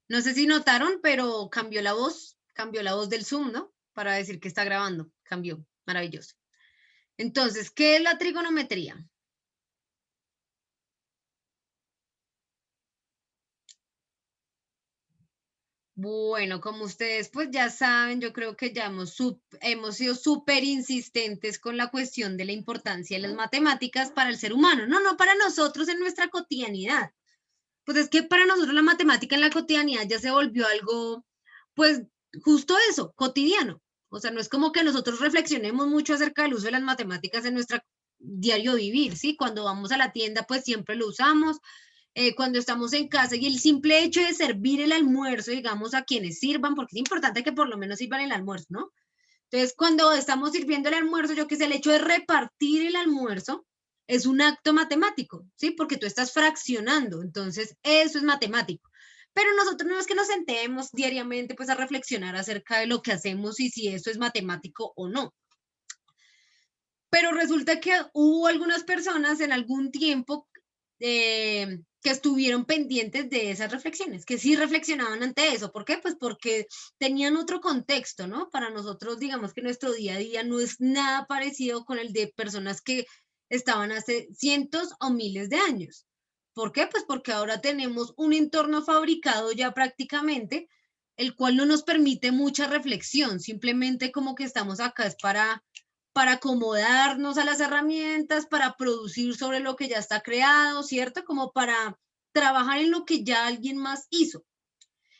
No sé si notaron, pero cambió la voz del Zoom, ¿no? Para decir que está grabando, cambió, maravilloso. Entonces, ¿qué es la trigonometría? Bueno, como ustedes pues ya saben, yo creo que ya hemos sido súper insistentes con la cuestión de la importancia de las matemáticas para el ser humano, no para nosotros en nuestra cotidianidad. Pues es que para nosotros la matemática en la cotidianidad ya se volvió algo, pues justo eso, cotidiano. O sea, no es como que nosotros reflexionemos mucho acerca del uso de las matemáticas en nuestro diario vivir, ¿sí? Cuando vamos a la tienda, pues siempre lo usamos. Cuando estamos en casa y el simple hecho de servir el almuerzo, digamos, a quienes sirvan, porque es importante que por lo menos sirvan el almuerzo, ¿no? Entonces, cuando estamos sirviendo el almuerzo, yo que sé, el hecho de repartir el almuerzo es un acto matemático, ¿sí? Porque tú estás fraccionando, entonces eso es matemático. Pero nosotros no es que nos sentemos diariamente pues a reflexionar acerca de lo que hacemos y si eso es matemático o no. Pero resulta que hubo algunas personas en algún tiempo que estuvieron pendientes de esas reflexiones, que sí reflexionaban ante eso. ¿Por qué? Pues porque tenían otro contexto, ¿no? Para nosotros, digamos que nuestro día a día no es nada parecido con el de personas que estaban hace cientos o miles de años. ¿Por qué? Pues porque ahora tenemos un entorno fabricado ya prácticamente, el cual no nos permite mucha reflexión, simplemente como que estamos acá es para acomodarnos a las herramientas, para producir sobre lo que ya está creado, ¿cierto? Como para trabajar en lo que ya alguien más hizo.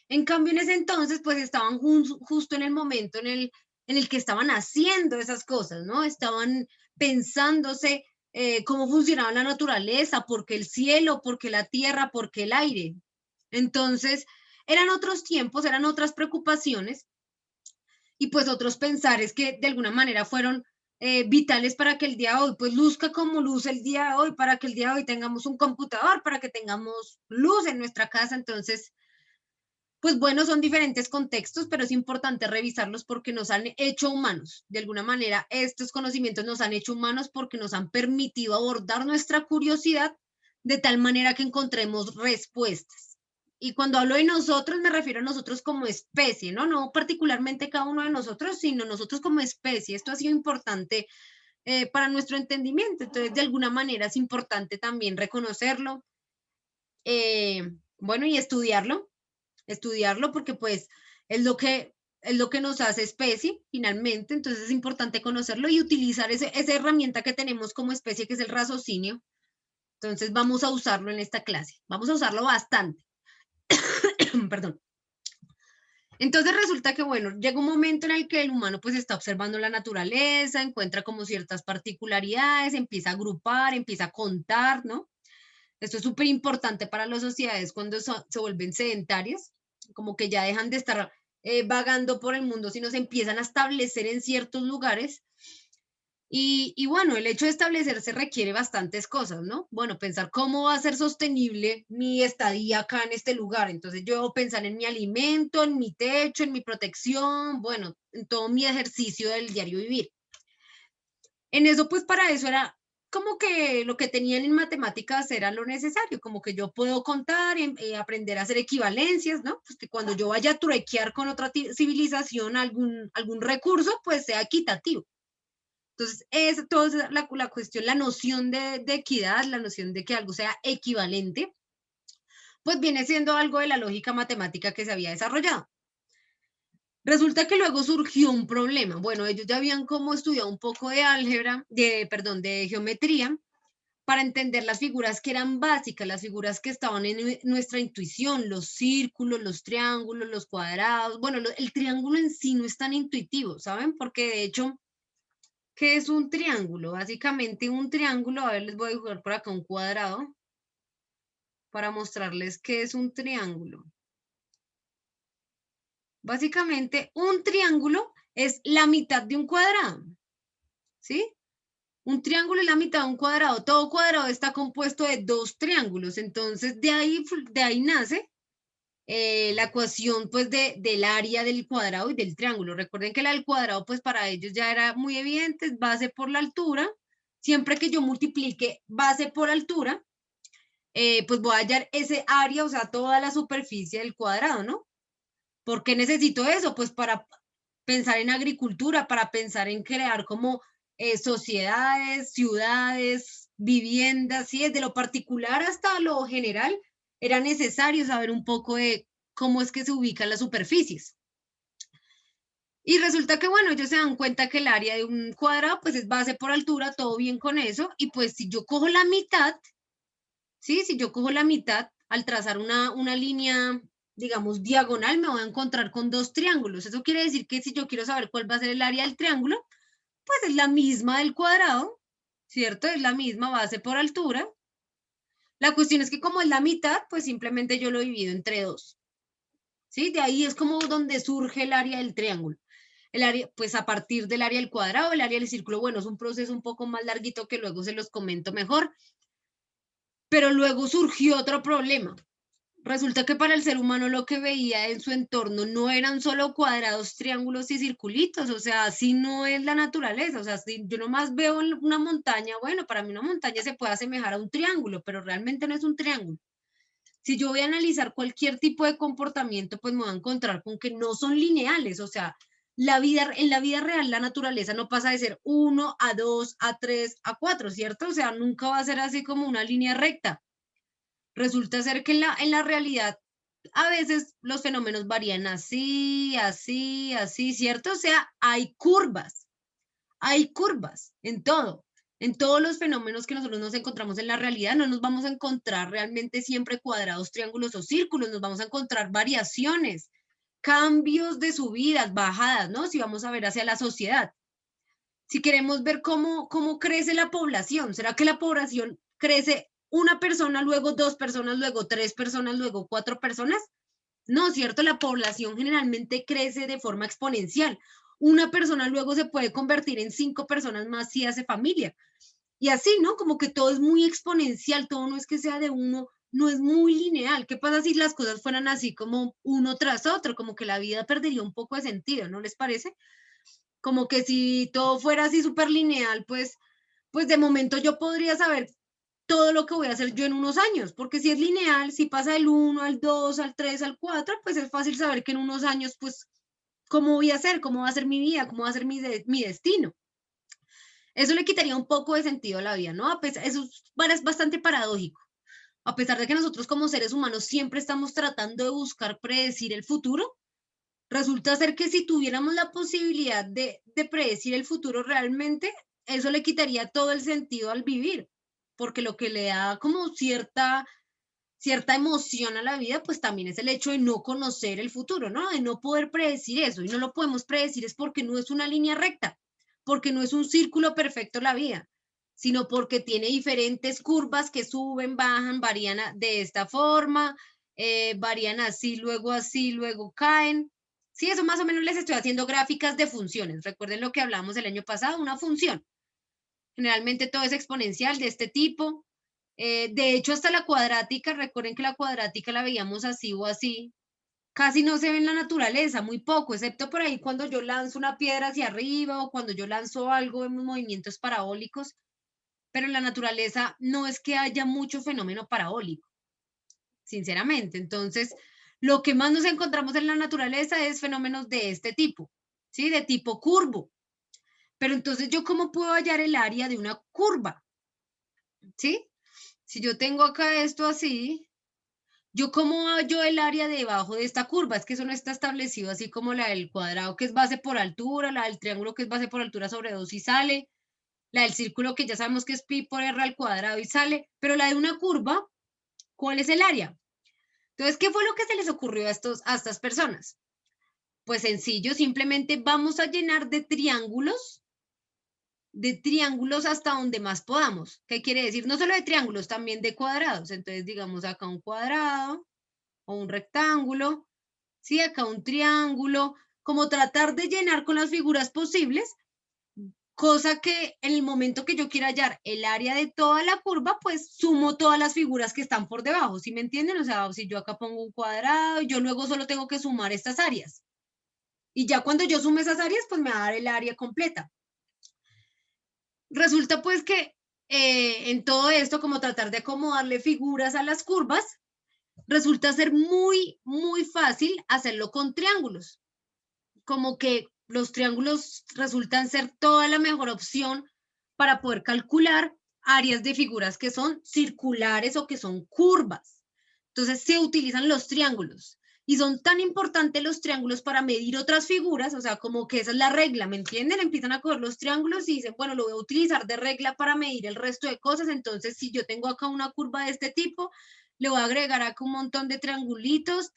En cambio, en ese entonces, pues estaban justo en el momento en el que estaban haciendo esas cosas, ¿no? Estaban pensándose cómo funcionaba la naturaleza, por qué el cielo, por qué la tierra, por qué el aire. Entonces, eran otros tiempos, eran otras preocupaciones y pues otros pensares que de alguna manera fueron vitales para que el día de hoy pues luzca como luce el día de hoy, para que el día de hoy tengamos un computador, para que tengamos luz en nuestra casa. Entonces, pues bueno, son diferentes contextos, pero es importante revisarlos porque nos han hecho humanos. De alguna manera, estos conocimientos nos han hecho humanos porque nos han permitido abordar nuestra curiosidad de tal manera que encontremos respuestas. Y cuando hablo de nosotros, me refiero a nosotros como especie, ¿no? No particularmente cada uno de nosotros, sino nosotros como especie. Esto ha sido importante para nuestro entendimiento. Entonces, de alguna manera es importante también reconocerlo, bueno, y estudiarlo porque pues es lo que es lo que nos hace especie finalmente, entonces es importante conocerlo y utilizar esa herramienta que tenemos como especie que es el raciocinio. Entonces vamos a usarlo en esta clase, vamos a usarlo bastante, perdón. Entonces resulta que, bueno, llega un momento en el que el humano pues está observando la naturaleza, encuentra como ciertas particularidades, empieza a agrupar, empieza a contar, ¿no? Esto es súper importante para las sociedades cuando se vuelven sedentarias, como que ya dejan de estar vagando por el mundo, sino se empiezan a establecer en ciertos lugares. Y bueno, el hecho de establecerse requiere bastantes cosas, ¿no? Bueno, pensar cómo va a ser sostenible mi estadía acá en este lugar. Entonces yo debo pensar en mi alimento, en mi techo, en mi protección, bueno, en todo mi ejercicio del diario vivir. En eso, pues para eso era como que lo que tenían en matemáticas era lo necesario, como que yo puedo contar, aprender a hacer equivalencias, ¿no? Pues que cuando yo vaya a truequear con otra civilización algún recurso, pues sea equitativo. Entonces, es toda la cuestión, la noción de equidad, la noción de que algo sea equivalente, pues viene siendo algo de la lógica matemática que se había desarrollado. Resulta que luego surgió un problema. Bueno, ellos ya habían como estudiado un poco de álgebra, perdón, de geometría, para entender las figuras que eran básicas, las figuras que estaban en nuestra intuición, los círculos, los triángulos, los cuadrados. Bueno, el triángulo en sí no es tan intuitivo, ¿saben? Porque de hecho, ¿qué es un triángulo? Básicamente un triángulo, a ver, les voy a dibujar por acá un cuadrado para mostrarles qué es un triángulo. Básicamente, un triángulo es la mitad de un cuadrado, ¿sí? Un triángulo es la mitad de un cuadrado. Todo cuadrado está compuesto de dos triángulos. Entonces, de ahí nace la ecuación pues del área del cuadrado y del triángulo. Recuerden que la del cuadrado pues para ellos ya era muy evidente, es base por la altura. Siempre que yo multiplique base por altura, pues voy a hallar ese área, o sea, toda la superficie del cuadrado, ¿no? ¿Por qué necesito eso? Pues para pensar en agricultura, para pensar en crear como sociedades, ciudades, viviendas, ¿sí? Desde lo particular hasta lo general, era necesario saber un poco de cómo es que se ubican las superficies. Y resulta que, bueno, ellos se dan cuenta que el área de un cuadrado, pues es base por altura, todo bien con eso, y pues si yo cojo la mitad, ¿sí? Si yo cojo la mitad, al trazar una línea, digamos, diagonal, me voy a encontrar con dos triángulos. Eso quiere decir que si yo quiero saber cuál va a ser el área del triángulo, pues es la misma del cuadrado, ¿cierto? Es la misma base por altura. La cuestión es que como es la mitad, pues simplemente yo lo divido entre dos, ¿sí? De ahí es como donde surge el área del triángulo. El área, pues a partir del área del cuadrado, el área del círculo, bueno, es un proceso un poco más larguito que luego se los comento mejor, pero luego surgió otro problema. Resulta que para el ser humano lo que veía en su entorno no eran solo cuadrados, triángulos y circulitos, o sea, así no es la naturaleza, o sea, si yo nomás veo una montaña, bueno, para mí una montaña se puede asemejar a un triángulo, pero realmente no es un triángulo. Si yo voy a analizar cualquier tipo de comportamiento, pues me voy a encontrar con que no son lineales, o sea, en la vida real la naturaleza no pasa de ser 1 a 2 a 3 a 4, ¿cierto? O sea, nunca va a ser así como una línea recta. Resulta ser que en la realidad a veces los fenómenos varían así, así, así, ¿cierto? O sea, hay curvas en todo. En todos los fenómenos que nosotros nos encontramos en la realidad, no nos vamos a encontrar realmente siempre cuadrados, triángulos o círculos, nos vamos a encontrar variaciones, cambios de subidas, bajadas, ¿no? Si vamos a ver hacia la sociedad. Si queremos ver cómo crece la población, ¿será que la población crece una persona, luego dos personas, luego tres personas, luego cuatro personas? No, ¿cierto? La población generalmente crece de forma exponencial. Una persona luego se puede convertir en cinco personas más si hace familia. Y así, ¿no? Como que todo es muy exponencial, todo no es que sea de uno, no es muy lineal. ¿Qué pasa si las cosas fueran así como uno tras otro? Como que la vida perdería un poco de sentido, ¿no les parece? Como que si todo fuera así súper lineal, pues de momento yo podría saber todo lo que voy a hacer yo en unos años, porque si es lineal, si pasa del 1 al 2 al 3 al 4 pues es fácil saber que en unos años, pues, cómo voy a hacer, cómo va a ser mi vida, cómo va a ser mi destino. Eso le quitaría un poco de sentido a la vida, ¿no? Eso es bastante paradójico. A pesar de que nosotros como seres humanos siempre estamos tratando de buscar predecir el futuro, resulta ser que si tuviéramos la posibilidad de predecir el futuro realmente, eso le quitaría todo el sentido al vivir, porque lo que le da como cierta emoción a la vida, pues también es el hecho de no conocer el futuro, ¿no? De no poder predecir eso. Y no lo podemos predecir es porque no es una línea recta, porque no es un círculo perfecto la vida, sino porque tiene diferentes curvas que suben, bajan, varían de esta forma, varían así, luego caen. Sí, eso más o menos les estoy haciendo gráficas de funciones. Recuerden lo que hablamos el año pasado, una función. Generalmente todo es exponencial de este tipo. De hecho, hasta la cuadrática, recuerden que la cuadrática la veíamos así o así. Casi no se ve en la naturaleza, muy poco, excepto por ahí cuando yo lanzo una piedra hacia arriba o cuando yo lanzo algo en movimientos parabólicos, pero en la naturaleza no es que haya mucho fenómeno parabólico, sinceramente. Entonces, lo que más nos encontramos en la naturaleza es fenómenos de este tipo, ¿sí? De tipo curvo. Pero entonces, ¿yo cómo puedo hallar el área de una curva? ¿Sí? Si yo tengo acá esto así, ¿yo cómo hallo el área debajo de esta curva? Es que eso no está establecido así como la del cuadrado que es base por altura, la del triángulo que es base por altura sobre 2 y sale, la del círculo que ya sabemos que es pi por r al cuadrado y sale, pero la de una curva, ¿cuál es el área? Entonces, ¿qué fue lo que se les ocurrió a estas personas? Pues sencillo, simplemente vamos a llenar de triángulos hasta donde más podamos. ¿Qué quiere decir? No solo de triángulos, también de cuadrados. Entonces, digamos acá un cuadrado o un rectángulo, ¿sí? Acá un triángulo, como tratar de llenar con las figuras posibles, cosa que en el momento que yo quiera hallar el área de toda la curva, pues sumo todas las figuras que están por debajo, ¿sí me entienden? O sea, si yo acá pongo un cuadrado, yo luego solo tengo que sumar estas áreas. Y ya cuando yo sume esas áreas, pues me va a dar el área completa. Resulta pues que en todo esto, como tratar de acomodarle figuras a las curvas, resulta ser muy, muy fácil hacerlo con triángulos. Como que los triángulos resultan ser toda la mejor opción para poder calcular áreas de figuras que son circulares o que son curvas. Entonces se utilizan los triángulos. Y son tan importantes los triángulos para medir otras figuras, o sea, como que esa es la regla, ¿me entienden? Empiezan a coger los triángulos y dicen, bueno, lo voy a utilizar de regla para medir el resto de cosas, entonces si yo tengo acá una curva de este tipo, le voy a agregar acá un montón de triangulitos,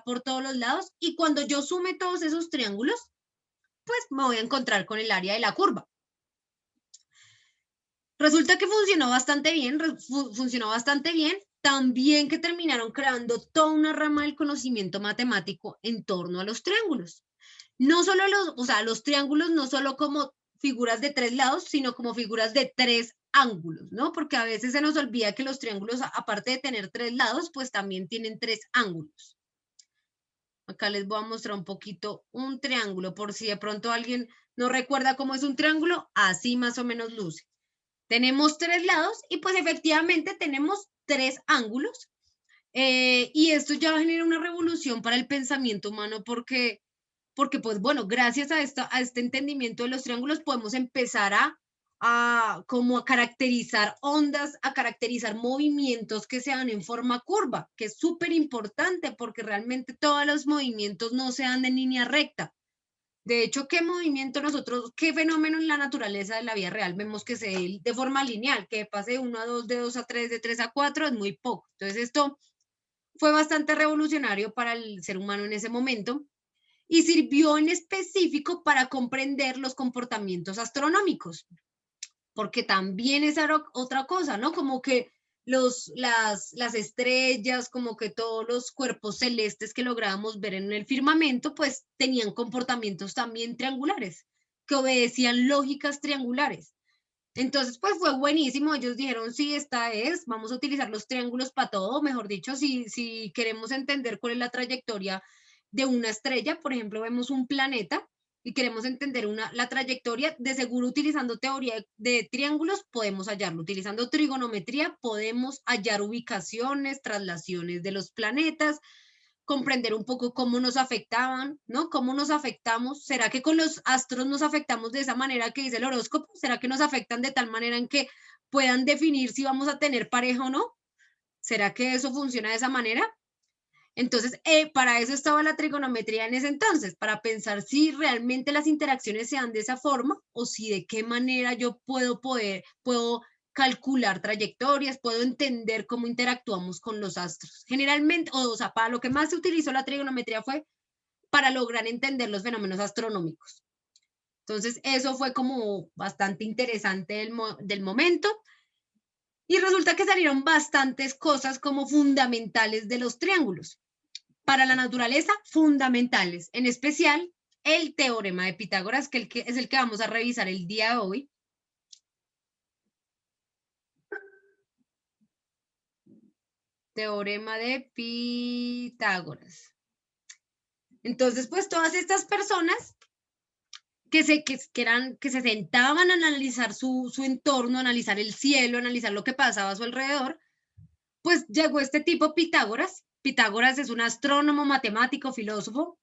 por todos los lados, y cuando yo sume todos esos triángulos, pues me voy a encontrar con el área de la curva. Resulta que funcionó bastante bien, también que terminaron creando toda una rama del conocimiento matemático en torno a los triángulos. No solo los triángulos no solo como figuras de tres lados, sino como figuras de tres ángulos, ¿no? Porque a veces se nos olvida que los triángulos, aparte de tener tres lados, pues también tienen tres ángulos. Acá les voy a mostrar un poquito un triángulo, por si de pronto alguien no recuerda cómo es un triángulo, así más o menos luce. Tenemos tres lados y pues efectivamente tenemos tres ángulos. Y esto ya genera una revolución para el pensamiento humano porque pues bueno, gracias a este entendimiento de los triángulos podemos empezar como a caracterizar ondas, a caracterizar movimientos que se dan en forma curva, que es súper importante porque realmente todos los movimientos no se dan en línea recta. De hecho, qué fenómeno en la naturaleza de la vida real vemos que se dé de forma lineal, que pase de 1 a 2, de 2 a 3, de 3 a 4, es muy poco. Entonces esto fue bastante revolucionario para el ser humano en ese momento y sirvió en específico para comprender los comportamientos astronómicos, porque también esa era otra cosa, ¿no? Como que las estrellas, como que todos los cuerpos celestes que lográbamos ver en el firmamento, pues tenían comportamientos también triangulares, que obedecían lógicas triangulares. Entonces, pues fue buenísimo. Ellos dijeron, sí, vamos a utilizar los triángulos para todo. Mejor dicho, si queremos entender cuál es la trayectoria de una estrella, por ejemplo, vemos un planeta y queremos entender la trayectoria, de seguro utilizando teoría de triángulos podemos hallarlo. Utilizando trigonometría podemos hallar ubicaciones, traslaciones de los planetas, comprender un poco cómo nos afectaban, ¿no? ¿Cómo nos afectamos? ¿Será que con los astros nos afectamos de esa manera que dice el horóscopo? ¿Será que nos afectan de tal manera en que puedan definir si vamos a tener pareja o no? ¿Será que eso funciona de esa manera? Entonces, para eso estaba la trigonometría en ese entonces, para pensar si realmente las interacciones se dan de esa forma o si de qué manera yo puedo calcular trayectorias, puedo entender cómo interactuamos con los astros. Generalmente, o sea, para lo que más se utilizó la trigonometría fue para lograr entender los fenómenos astronómicos. Entonces, eso fue como bastante interesante del momento. Y resulta que salieron bastantes cosas como fundamentales de los triángulos. Para la naturaleza, fundamentales, en especial el teorema de Pitágoras, que es el que vamos a revisar el día de hoy. Teorema de Pitágoras. Entonces, pues todas estas personas que se sentaban a analizar su entorno, a analizar el cielo, a analizar lo que pasaba a su alrededor, pues llegó este tipo Pitágoras. Pitágoras es un astrónomo, matemático, filósofo,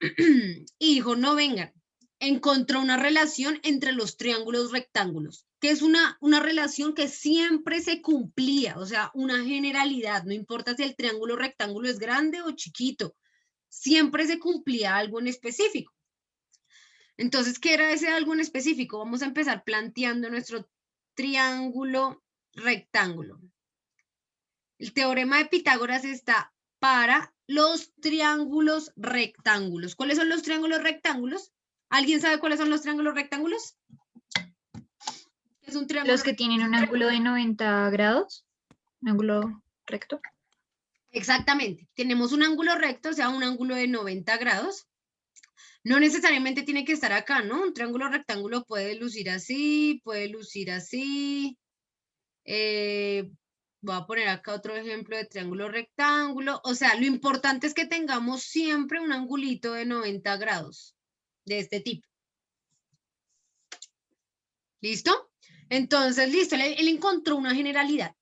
y dijo, no vengan, encontró una relación entre los triángulos rectángulos, que es una relación que siempre se cumplía, o sea, una generalidad, no importa si el triángulo rectángulo es grande o chiquito, siempre se cumplía algo en específico. Entonces, ¿qué era ese algo en específico? Vamos a empezar planteando nuestro triángulo rectángulo. El teorema de Pitágoras está para los triángulos rectángulos. ¿Cuáles son los triángulos rectángulos? ¿Alguien sabe cuáles son los triángulos rectángulos? ¿Es un triángulo? Los que tienen un ángulo de 90 grados, un ángulo recto. Exactamente. Tenemos un ángulo recto, o sea, un ángulo de 90 grados. No necesariamente tiene que estar acá, ¿no? Un triángulo rectángulo puede lucir así, puede lucir así. Voy a poner acá otro ejemplo de triángulo rectángulo. O sea, lo importante es que tengamos siempre un angulito de 90 grados de este tipo. ¿Listo? Entonces, listo, él encontró una generalidad.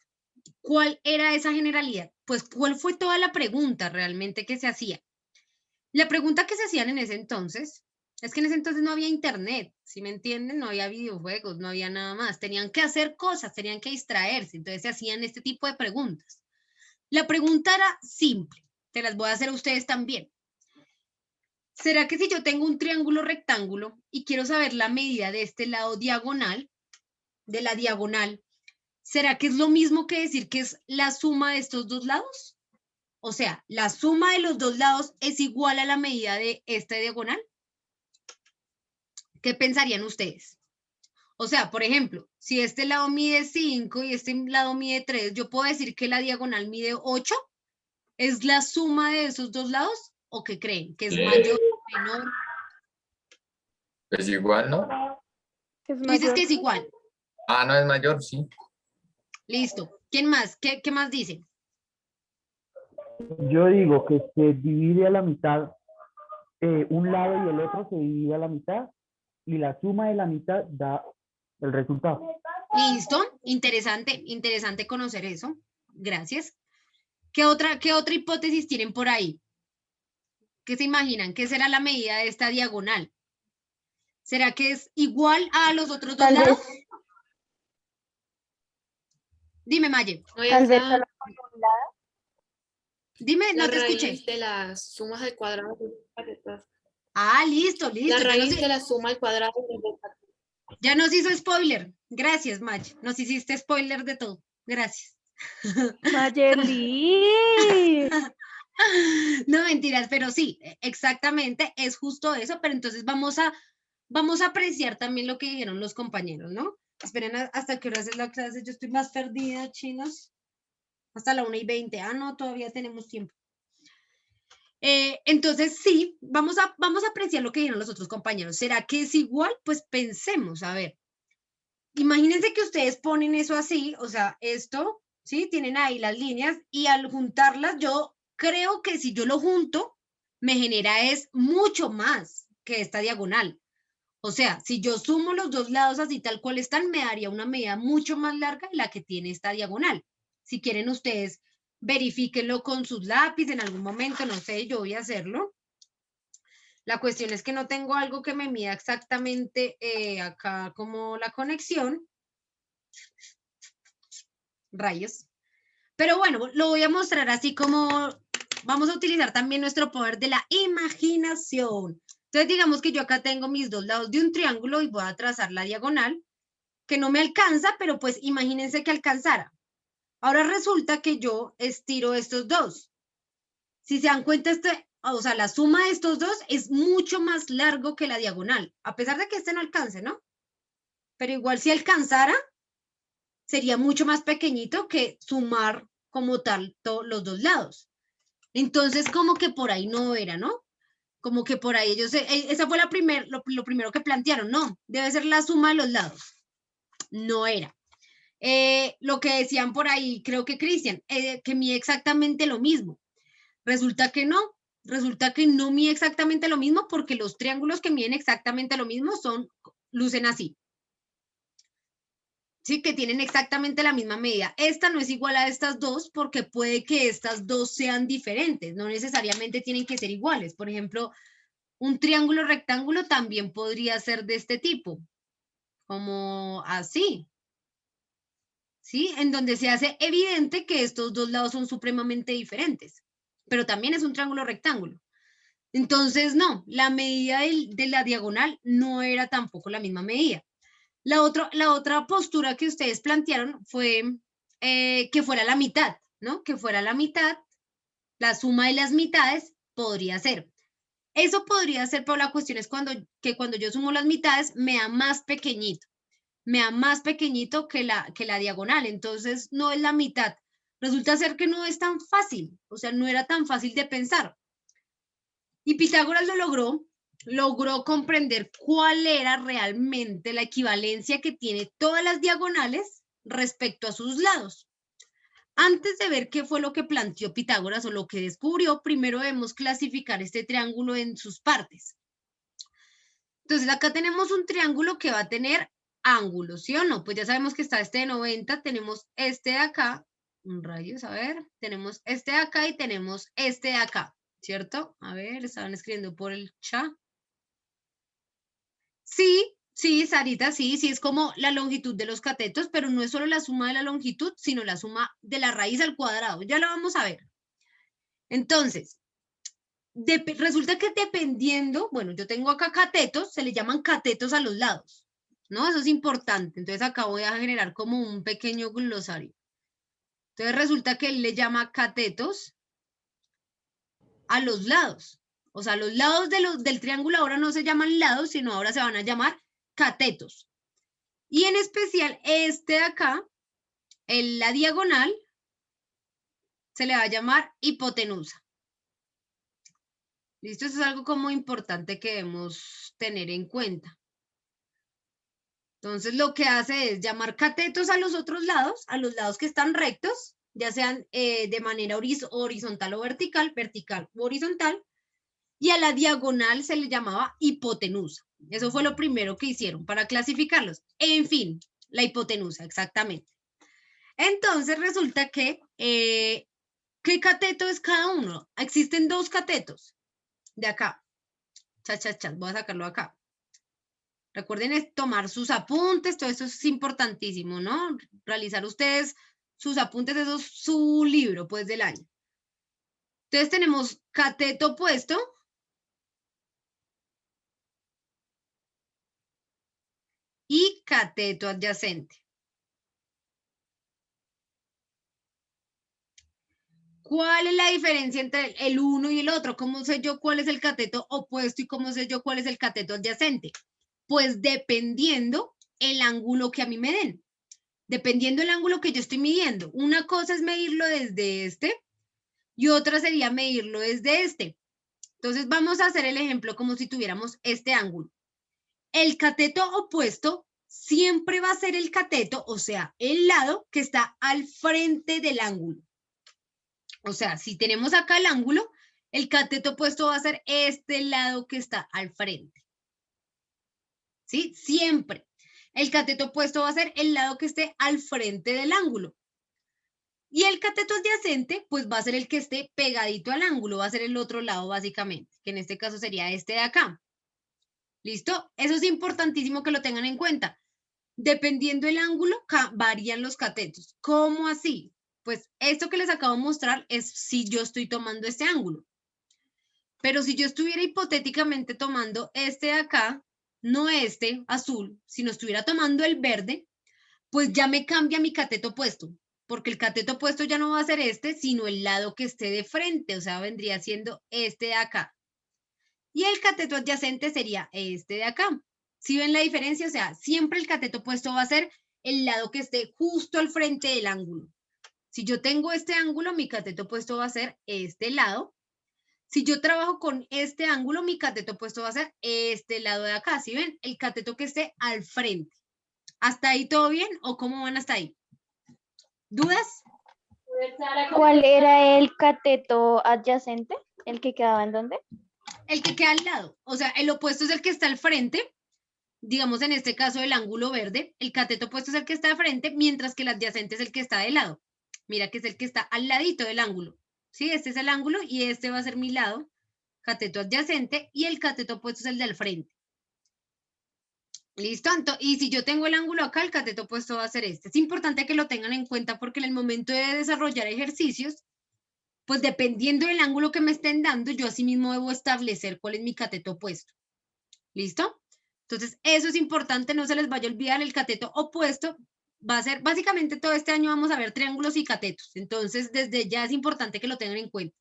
¿Cuál era esa generalidad? Pues, ¿cuál fue toda la pregunta realmente que se hacía? La pregunta que se hacían en ese entonces, es que en ese entonces no había internet, ¿sí me entienden? No había videojuegos, no había nada más. Tenían que hacer cosas, tenían que distraerse, entonces se hacían este tipo de preguntas. La pregunta era simple, te las voy a hacer a ustedes también. ¿Será que si yo tengo un triángulo rectángulo y quiero saber la medida de este lado diagonal, de la diagonal, ¿será que es lo mismo que decir que es la suma de estos dos lados? O sea, ¿la suma de los dos lados es igual a la medida de esta diagonal? ¿Qué pensarían ustedes? O sea, por ejemplo, si este lado mide 5 y este lado mide 3, ¿yo puedo decir que la diagonal mide 8? ¿Es la suma de esos dos lados? ¿O qué creen? ¿Que es mayor, menor? Es igual, ¿no? Tú dices que es igual. Ah, no, es mayor, sí. Listo. ¿Quién más? ¿Qué más dice? Yo digo que se divide a la mitad, un lado y el otro se divide a la mitad y la suma de la mitad da el resultado. Listo. Interesante, interesante conocer eso. Gracias. ¿Qué otra hipótesis tienen por ahí? ¿Qué se imaginan? ¿Qué será la medida de esta diagonal? ¿Será que es igual a los otros dos lados? Dime, Maye. Tal vez solo Dime, no te escuché. La raíz de las sumas al cuadrado. Ah, listo, listo. La raíz de la suma al cuadrado. Ya nos hizo spoiler. Gracias, Maye. Nos hiciste spoiler de todo. Gracias. Mayeli. No, mentiras, pero sí, exactamente, es justo eso, pero entonces vamos a apreciar también lo que dijeron los compañeros, ¿no? Esperen hasta qué hora es la clase, yo estoy más perdida, chinos. Hasta la 1:20. Ah, no, todavía tenemos tiempo. Entonces, sí, vamos a apreciar lo que dijeron los otros compañeros. ¿Será que es igual? Pues pensemos, a ver. Imagínense que ustedes ponen eso así, o sea, esto, ¿sí? Tienen ahí las líneas y al juntarlas, yo creo que si yo lo junto, me genera es mucho más que esta diagonal. O sea, si yo sumo los dos lados así tal cual están, me daría una medida mucho más larga de la que tiene esta diagonal. Si quieren ustedes, verifíquenlo con sus lápices en algún momento, no sé, yo voy a hacerlo. La cuestión es que no tengo algo que me mida exactamente acá como la conexión. Rayos. Pero bueno, lo voy a mostrar así como vamos a utilizar también nuestro poder de la imaginación. Entonces, digamos que yo acá tengo mis dos lados de un triángulo y voy a trazar la diagonal, que no me alcanza, pero pues imagínense que alcanzara. Ahora resulta que yo estiro estos dos. Si se dan cuenta, o sea, la suma de estos dos es mucho más largo que la diagonal, a pesar de que este no alcance, ¿no? Pero igual si alcanzara, sería mucho más pequeño que sumar como tal los dos lados. Entonces, como que por ahí no era, ¿no? Como que por ahí ellos, esa fue lo primero que plantearon, no, debe ser la suma de los lados. No era. Lo que decían por ahí, creo que Cristian, que mide exactamente lo mismo. Resulta que no mide exactamente lo mismo porque los triángulos que miden exactamente lo mismo lucen así. Sí, que tienen exactamente la misma medida. Esta no es igual a estas dos porque puede que estas dos sean diferentes, no necesariamente tienen que ser iguales. Por ejemplo, un triángulo rectángulo también podría ser de este tipo, como así. ¿Sí? En donde se hace evidente que estos dos lados son supremamente diferentes, pero también es un triángulo rectángulo. Entonces, no, la medida de la diagonal no era tampoco la misma medida. La otra postura que ustedes plantearon fue que fuera la mitad, ¿no? Que fuera la mitad, la suma de las mitades podría ser. Eso podría ser, pero la cuestión es que cuando yo sumo las mitades me da más pequeñito. Me da más pequeñito que la diagonal, entonces no es la mitad. Resulta ser que no es tan fácil, o sea, no era tan fácil de pensar. Y Pitágoras logró comprender cuál era realmente la equivalencia que tiene todas las diagonales respecto a sus lados. Antes de ver qué fue lo que planteó Pitágoras o lo que descubrió, primero debemos clasificar este triángulo en sus partes. Entonces acá tenemos un triángulo que va a tener ángulos, ¿sí o no? Pues ya sabemos que está este de 90, tenemos este de acá, rayos, a ver, tenemos este de acá y tenemos este de acá, ¿cierto? A ver, estaban escribiendo por el chat. Sí, Sarita, sí, es como la longitud de los catetos, pero no es solo la suma de la longitud, sino la suma de la raíz al cuadrado. Ya lo vamos a ver. Entonces, resulta que dependiendo, bueno, yo tengo acá catetos, se le llaman catetos a los lados, ¿no? Eso es importante. Entonces acá voy a generar como un pequeño glosario. Entonces resulta que él le llama catetos a los lados. O sea, los lados del triángulo ahora no se llaman lados, sino ahora se van a llamar catetos. Y en especial este de acá, la diagonal, se le va a llamar hipotenusa. ¿Listo? Eso es algo como importante que debemos tener en cuenta. Entonces lo que hace es llamar catetos a los otros lados, a los lados que están rectos, ya sean de manera horizontal o vertical, vertical u horizontal, y a la diagonal se le llamaba hipotenusa. Eso fue lo primero que hicieron para clasificarlos. En fin, la hipotenusa, exactamente. Entonces resulta que, ¿qué cateto es cada uno? Existen 2 catetos de acá. Voy a sacarlo acá. Recuerden tomar sus apuntes, todo eso es importantísimo, ¿no? Realizar ustedes sus apuntes, eso es su libro, pues, del año. Entonces tenemos cateto opuesto y cateto adyacente. ¿Cuál es la diferencia entre el uno y el otro? ¿Cómo sé yo cuál es el cateto opuesto y cómo sé yo cuál es el cateto adyacente? Pues dependiendo el ángulo que a mí me den. Dependiendo el ángulo que yo estoy midiendo. Una cosa es medirlo desde este y otra sería medirlo desde este. Entonces vamos a hacer el ejemplo como si tuviéramos este ángulo. El cateto opuesto siempre va a ser el cateto, o sea, el lado que está al frente del ángulo. O sea, si tenemos acá el ángulo, el cateto opuesto va a ser este lado que está al frente. ¿Sí? Siempre. El cateto opuesto va a ser el lado que esté al frente del ángulo. Y el cateto adyacente, pues va a ser el que esté pegadito al ángulo, va a ser el otro lado básicamente, que en este caso sería este de acá. ¿Listo? Eso es importantísimo que lo tengan en cuenta. Dependiendo del ángulo, varían los catetos. ¿Cómo así? Pues esto que les acabo de mostrar es si yo estoy tomando este ángulo. Pero si yo estuviera hipotéticamente tomando este de acá, no este azul, sino estuviera tomando el verde, pues ya me cambia mi cateto opuesto, porque el cateto opuesto ya no va a ser este, sino el lado que esté de frente, o sea, vendría siendo este de acá. Y el cateto adyacente sería este de acá. ¿Sí ven la diferencia? O sea, siempre el cateto opuesto va a ser el lado que esté justo al frente del ángulo. Si yo tengo este ángulo, mi cateto opuesto va a ser este lado. Si yo trabajo con este ángulo, mi cateto opuesto va a ser este lado de acá. ¿Sí ven? El cateto que esté al frente. ¿Hasta ahí todo bien o cómo van hasta ahí? ¿Dudas? ¿Cuál era el cateto adyacente? ¿El que quedaba en dónde? El que queda al lado. O sea, el opuesto es el que está al frente. Digamos, en este caso, el ángulo verde. El cateto opuesto es el que está de frente, mientras que el adyacente es el que está de lado. Mira que es el que está al ladito del ángulo. ¿Sí? Este es el ángulo y este va a ser mi lado, cateto adyacente, y el cateto opuesto es el del frente. ¿Listo? Y si yo tengo el ángulo acá, el cateto opuesto va a ser este. Es importante que lo tengan en cuenta porque en el momento de desarrollar ejercicios, pues dependiendo del ángulo que me estén dando, yo así mismo debo establecer cuál es mi cateto opuesto. ¿Listo? Entonces, eso es importante, no se les vaya a olvidar, el cateto opuesto va a ser, básicamente todo este año vamos a ver triángulos y catetos. Entonces, desde ya es importante que lo tengan en cuenta.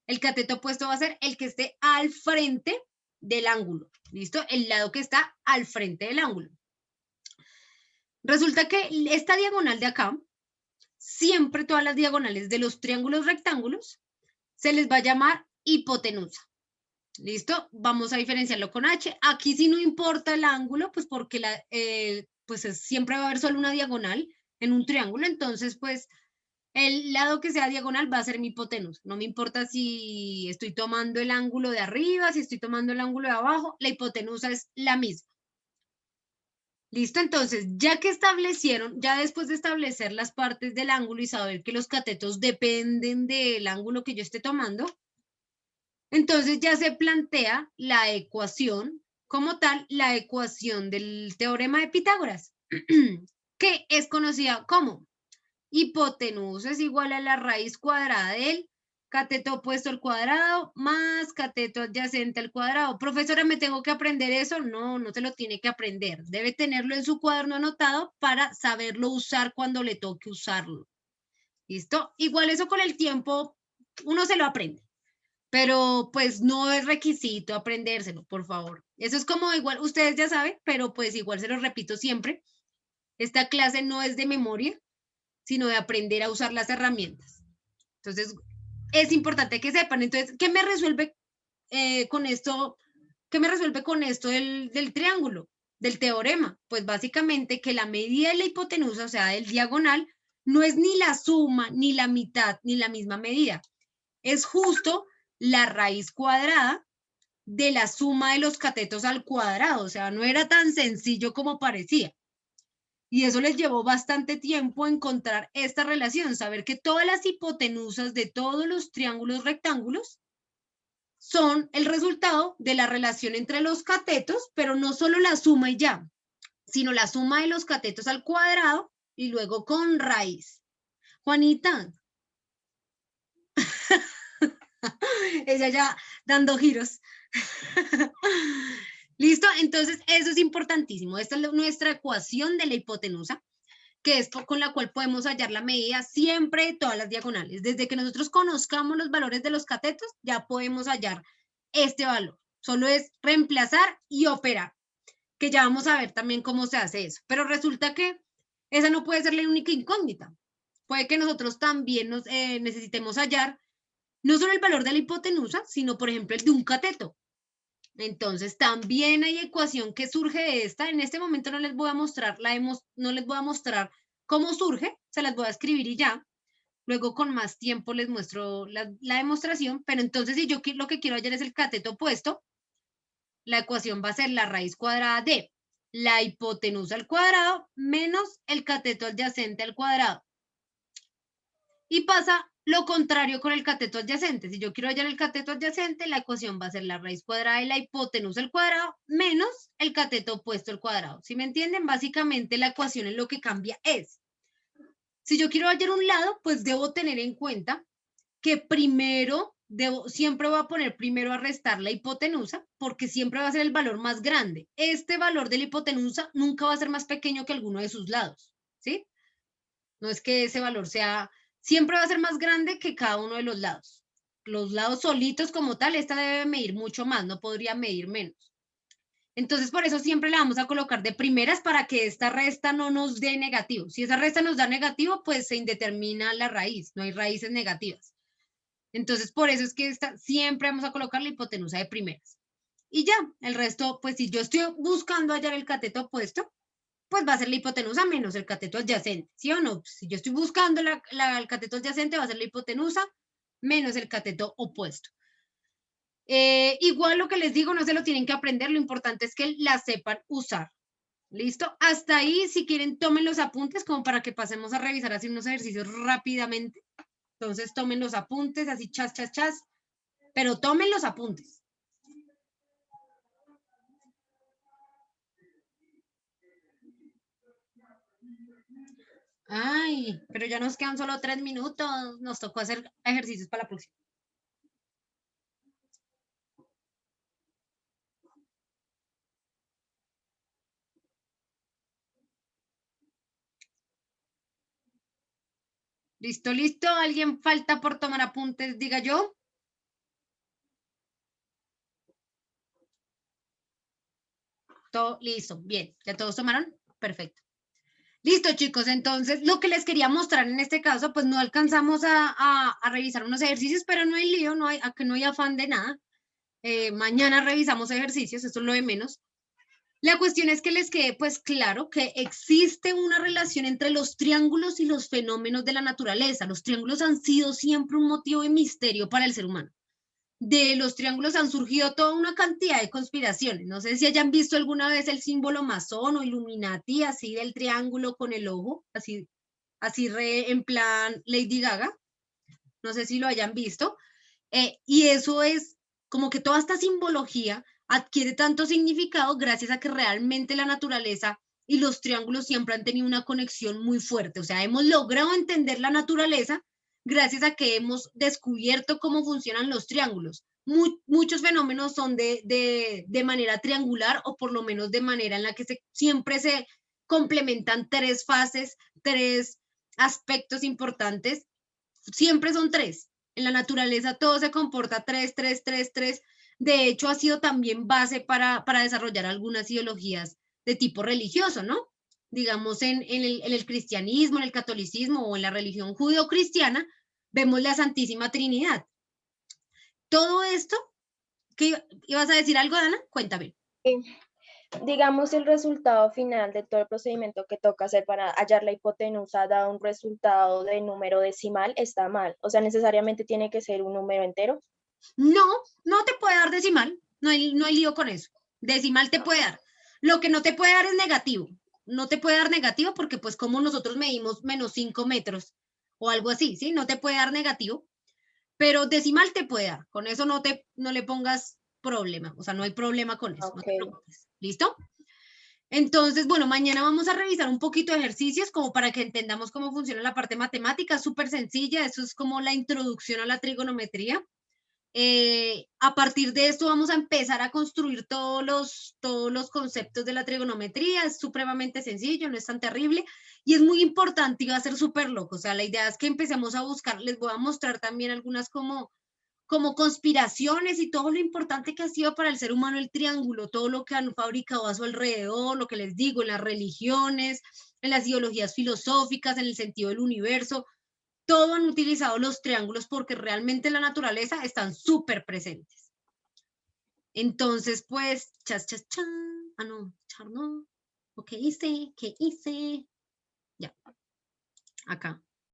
El cateto opuesto va a ser el que esté al frente del ángulo. ¿Listo? El lado que está al frente del ángulo. Resulta que esta diagonal de acá, siempre todas las diagonales de los triángulos rectángulos, se les va a llamar hipotenusa. ¿Listo? Vamos a diferenciarlo con H. Aquí sí no importa el ángulo, pues porque siempre va a haber solo una diagonal en un triángulo, entonces pues el lado que sea diagonal va a ser mi hipotenusa. No me importa si estoy tomando el ángulo de arriba, si estoy tomando el ángulo de abajo, la hipotenusa es la misma. ¿Listo? Entonces, ya que establecieron, ya después de establecer las partes del ángulo y saber que los catetos dependen del ángulo que yo esté tomando, entonces ya se plantea la ecuación como tal, la ecuación del teorema de Pitágoras, que es conocida como hipotenusa es igual a la raíz cuadrada del cateto opuesto al cuadrado más cateto adyacente al cuadrado. Profesora, ¿me tengo que aprender eso? No, no se lo tiene que aprender. Debe tenerlo en su cuaderno anotado para saberlo usar cuando le toque usarlo. ¿Listo? Igual eso con el tiempo uno se lo aprende, pero pues no es requisito aprendérselo, por favor. Eso es como igual, ustedes ya saben, pero pues igual se lo repito siempre. Esta clase no es de memoria, sino de aprender a usar las herramientas. Entonces, es importante que sepan. Entonces, ¿qué me resuelve con esto? ¿Qué me resuelve con esto del triángulo, del teorema? Pues básicamente que la medida de la hipotenusa, o sea, del diagonal, no es ni la suma, ni la mitad, ni la misma medida. Es justo la raíz cuadrada de la suma de los catetos al cuadrado. O sea, no era tan sencillo como parecía. Y eso les llevó bastante tiempo encontrar esta relación, saber que todas las hipotenusas de todos los triángulos rectángulos son el resultado de la relación entre los catetos, pero no solo la suma y ya, sino la suma de los catetos al cuadrado y luego con raíz. Juanita. Ella ya dando giros. ¿Listo? Entonces, eso es importantísimo. Esta es nuestra ecuación de la hipotenusa, que es con la cual podemos hallar la medida siempre de todas las diagonales. Desde que nosotros conozcamos los valores de los catetos, ya podemos hallar este valor. Solo es reemplazar y operar, que ya vamos a ver también cómo se hace eso. Pero resulta que esa no puede ser la única incógnita. Puede que nosotros también necesitemos hallar no solo el valor de la hipotenusa, sino, por ejemplo, el de un cateto. Entonces, también hay ecuación que surge de esta. En este momento no les voy a mostrar, no les voy a mostrar cómo surge, se las voy a escribir y ya. Luego, con más tiempo, les muestro la demostración. Pero entonces, si yo lo que quiero hallar es el cateto opuesto, la ecuación va a ser la raíz cuadrada de la hipotenusa al cuadrado menos el cateto adyacente al cuadrado. Y pasa lo contrario con el cateto adyacente. Si yo quiero hallar el cateto adyacente, la ecuación va a ser la raíz cuadrada de la hipotenusa al cuadrado menos el cateto opuesto al cuadrado. ¿Sí me entienden? Básicamente la ecuación en lo que cambia es. Si yo quiero hallar un lado, pues debo tener en cuenta que primero, siempre voy a poner primero a restar la hipotenusa, porque siempre va a ser el valor más grande. Este valor de la hipotenusa nunca va a ser más pequeño que alguno de sus lados, ¿sí? No es que ese valor sea... Siempre va a ser más grande que cada uno de los lados. Los lados solitos como tal, esta debe medir mucho más, no podría medir menos. Entonces, por eso siempre la vamos a colocar de primeras para que esta resta no nos dé negativo. Si esa resta nos da negativo, pues se indetermina la raíz, no hay raíces negativas. Entonces, por eso es que siempre vamos a colocar la hipotenusa de primeras. Y ya, el resto, pues si yo estoy buscando hallar el cateto opuesto, pues va a ser la hipotenusa menos el cateto adyacente, ¿sí o no? Si yo estoy buscando el cateto adyacente, va a ser la hipotenusa menos el cateto opuesto. Igual lo que les digo, no se lo tienen que aprender, lo importante es que la sepan usar. ¿Listo? Hasta ahí, si quieren, tomen los apuntes como para que pasemos a revisar así unos ejercicios rápidamente. Entonces, tomen los apuntes, así chas, chas, chas, pero tomen los apuntes. Ay, pero ya nos quedan solo 3 minutos. Nos tocó hacer ejercicios para la próxima. ¿Listo, listo? ¿Alguien falta por tomar apuntes? Diga yo. Todo listo, bien. ¿Ya todos tomaron? Perfecto. Listo, chicos, entonces lo que les quería mostrar en este caso, pues no alcanzamos a revisar unos ejercicios, pero no hay lío, no hay afán de nada. Mañana revisamos ejercicios, eso es lo de menos. La cuestión es que les quede pues claro que existe una relación entre los triángulos y los fenómenos de la naturaleza. Los triángulos han sido siempre un motivo de misterio para el ser humano. de los triángulos han surgido toda una cantidad de conspiraciones. No sé si hayan visto alguna vez el símbolo masón o Illuminati, así del triángulo con el ojo, así en plan Lady Gaga. No sé si lo hayan visto. Y eso es como que toda esta simbología adquiere tanto significado gracias a que realmente la naturaleza y los triángulos siempre han tenido una conexión muy fuerte. O sea, hemos logrado entender la naturaleza gracias a que hemos descubierto cómo funcionan los triángulos. Muchos fenómenos son de manera triangular o por lo menos de manera en la que siempre se complementan tres fases, tres aspectos importantes. Siempre son tres. En la naturaleza todo se comporta 3, 3, 3, 3. De hecho, ha sido también base para desarrollar algunas ideologías de tipo religioso, ¿no? Digamos, en el cristianismo, en el catolicismo o en la religión judeo-cristiana, vemos la Santísima Trinidad. Todo esto, ¿qué ibas a decir algo, Dana? Cuéntame. Digamos, el resultado final de todo el procedimiento que toca hacer para hallar la hipotenusa da un resultado de número decimal, está mal. O sea, necesariamente tiene que ser un número entero. No, no te puede dar decimal. No hay lío con eso. Decimal te puede dar. Lo que no te puede dar es negativo. No te puede dar negativo porque pues como nosotros medimos menos 5 metros o algo así, ¿sí? No te puede dar negativo, pero decimal te puede dar. Con eso no le pongas problema. O sea, no hay problema con eso. Ok. No te preocupes. ¿Listo? Entonces, bueno, mañana vamos a revisar un poquito de ejercicios como para que entendamos cómo funciona la parte matemática. Súper sencilla. Eso es como la introducción a la trigonometría. A partir de esto vamos a empezar a construir todos los conceptos de la trigonometría. Es supremamente sencillo, no es tan terrible y es muy importante y va a ser súper loco. O sea, la idea es que empecemos a buscar, les voy a mostrar también algunas como conspiraciones y todo lo importante que ha sido para el ser humano el triángulo, todo lo que han fabricado a su alrededor, lo que les digo, en las religiones, en las ideologías filosóficas, en el sentido del universo. Todo han utilizado los triángulos porque realmente en la naturaleza están súper presentes. Entonces, pues, chas, chas, chan. Ah, no, char no. ¿Qué hice? ¿Qué hice? Ya. Acá.